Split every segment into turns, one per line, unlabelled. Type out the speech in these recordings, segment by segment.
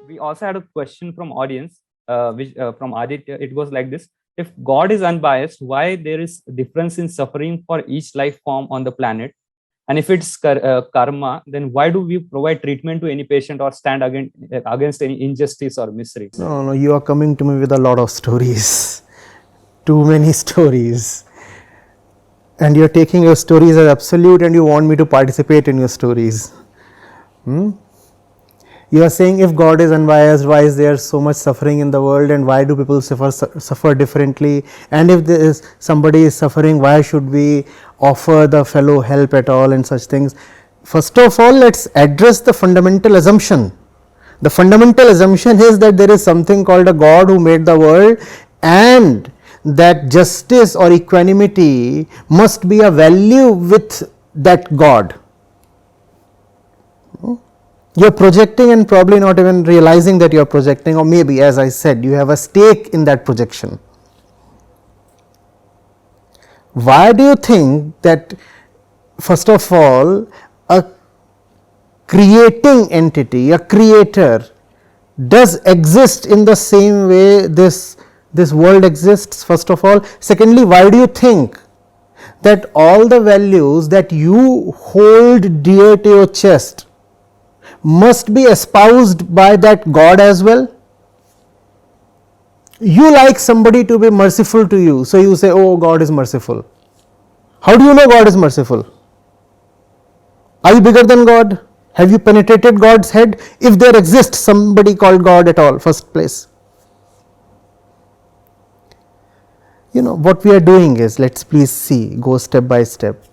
we also had a question from audience, which from Aditya. It goes like this: if God is unbiased, why there is difference in suffering for each life form on the planet? And if it's karma, then why do we provide treatment to any patient or stand against any injustice or misery?
No, no, you are coming to me with a lot of stories, too many stories, and you are taking your stories as absolute and you want me to participate in your stories. You are saying if God is unbiased, why is there so much suffering in the world and why do people suffer differently, and if there is somebody is suffering, why should we offer the fellow help at all and such things. First of all, let us address the fundamental assumption. The fundamental assumption is that there is something called a God who made the world, and that justice or equanimity must be a value with that God. You are projecting and probably not even realizing that you are projecting, or maybe, as I said, you have a stake in that projection. Why do you think that, first of all, a creating entity, a creator, does exist in the same way this world exists, first of all? Secondly, why do you think that all the values that you hold dear to your chest must be espoused by that God as well? You like somebody to be merciful to you, so you say, oh, God is merciful. How do you know God is merciful? Are you bigger than God? Have you penetrated God's head? If there exists somebody called God at all, first place. What we are doing is, let's please see, go step by step.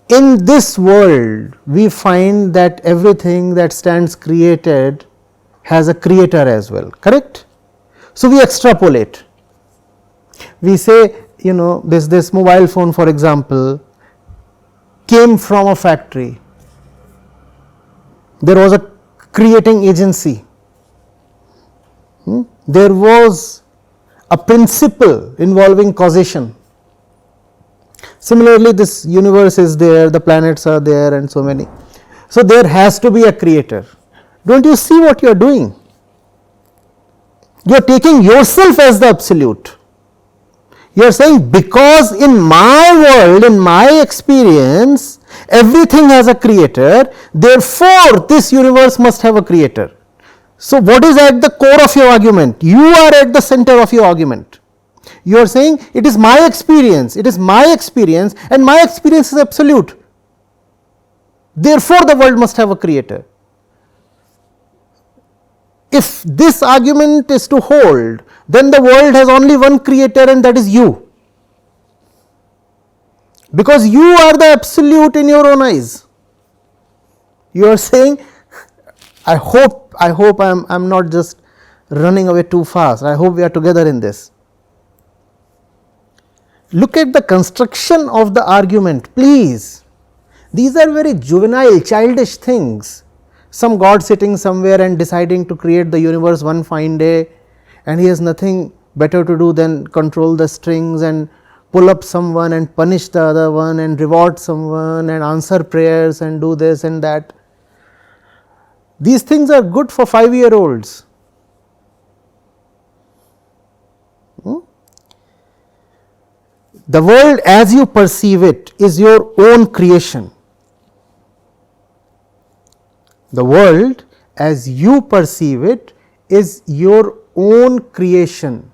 In this world, we find that everything that stands created has a creator as well, correct? So we extrapolate. We say, this mobile phone, for example, came from a factory. There was a creating agency. There was a principle involving causation. Similarly, this universe is there, the planets are there, and so many. So there has to be a creator. Don't you see what you are doing? You are taking yourself as the absolute. You are saying, because in my world, in my experience, everything has a creator, therefore this universe must have a creator. So what is at the core of your argument? You are at the center of your argument. You are saying, it is my experience, and my experience is absolute. Therefore the world must have a creator. If this argument is to hold, then the world has only one creator, and that is you. Because you are the absolute in your own eyes. You are saying, I hope I am not just running away too fast. I hope we are together in this. Look at the construction of the argument, please. These are very juvenile, childish things. Some God sitting somewhere and deciding to create the universe one fine day, and he has nothing better to do than control the strings and pull up someone and punish the other one and reward someone and answer prayers and do this and that. These things are good for 5-year-olds. The world as you perceive it is your own creation. The world as you perceive it is your own creation.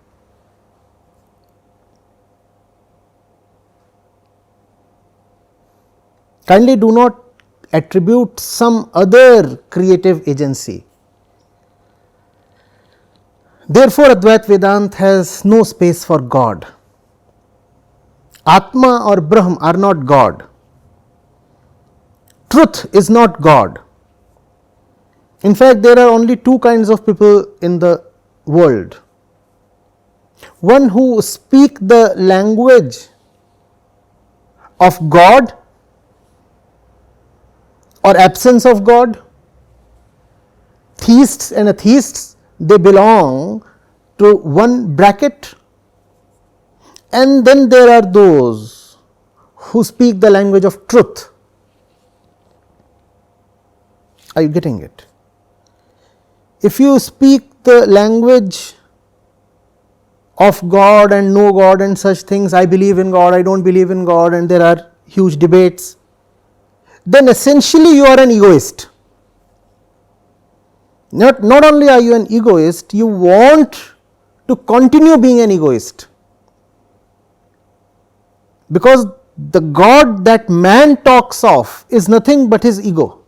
Kindly do not attribute some other creative agency. Therefore, Advaita Vedanta has no space for God. Atma or Brahm are not God. Truth is not God. In fact, there are only two kinds of people in the world. One who speak the language of God or absence of God. Theists and atheists, they belong to one bracket. And then there are those who speak the language of truth. Are you getting it? if you speak the language of God and no God and such things, I believe in God, I do not believe in God, and there are huge debates, then essentially you are an egoist. Not only are you an egoist, you want to continue being an egoist, because the God that man talks of is nothing but his ego,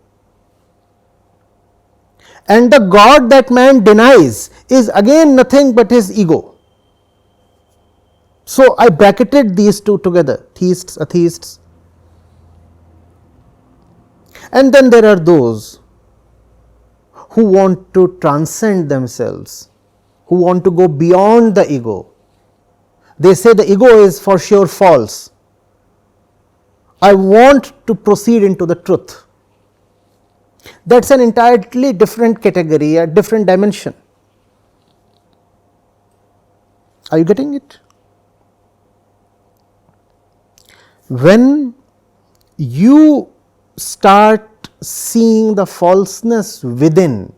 and the God that man denies is again nothing but his ego. So, I bracketed these two together, theists, atheists. And then there are those who want to transcend themselves, who want to go beyond the ego. They say the ego is for sure false. I want to proceed into the truth. That is an entirely different category, a different dimension. Are you getting it? When you start seeing the falseness within,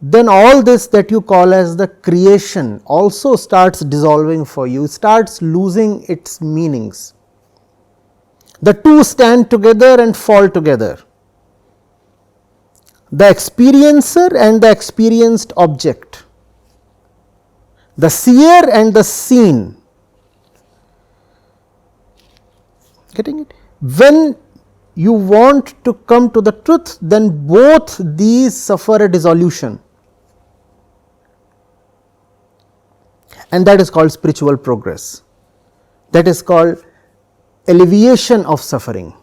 then all this that you call as the creation also starts dissolving for you, starts losing its meanings. The two stand together and fall together. The experiencer and the experienced object, the seer and the seen. Getting it? When you want to come to the truth, then both these suffer a dissolution, and that is called spiritual progress. That is called alleviation of suffering.